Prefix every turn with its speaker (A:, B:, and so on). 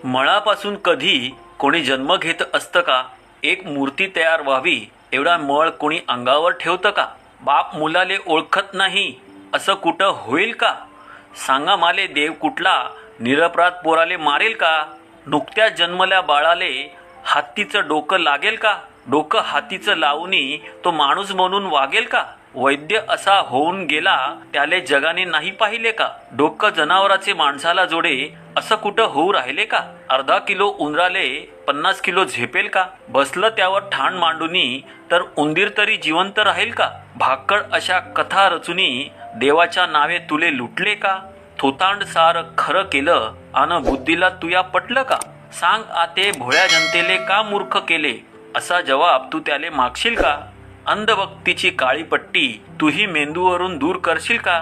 A: मळापासून कधी कोणी जन्म घेत असतं का? एक मूर्ती तयार व्हावी एवढा मळ कोणी अंगावर ठेवतं का? बाप मुलाले ओळखत नाही असं कुठं होईल का? सांगा माले देव कुठला निरपराध पोराले मारेल का? नुकत्याच जन्मल्या बाळाले हत्तीचं डोकं लागेल का? डोकं हातीचं लावूनी तो माणूस म्हणून वागेल का? वैद्य असा होऊन गेला त्याले जगाने नाही पाहिले का? डोकं जनावराचे माणसाला जोडे असं कुठं होऊ राहिले का? अर्धा किलो उंदराले 50 किलो झेपेल का? बसलं त्यावर ठाण मांडूनी तर उंदीर तरी जिवंत राहील का? भाकड अशा कथा रचुनी देवाच्या नावे तुले लुटले का? थोतांड सार खरं केलं अन बुद्धीला तुया पटलं का? सांग आते भोळ्या जनतेले का मूर्ख केले असा जवाब तू त्याले मागशील का? अंधभक्तीची काळी पट्टी तूही मेंदूवरून दूर करशील का?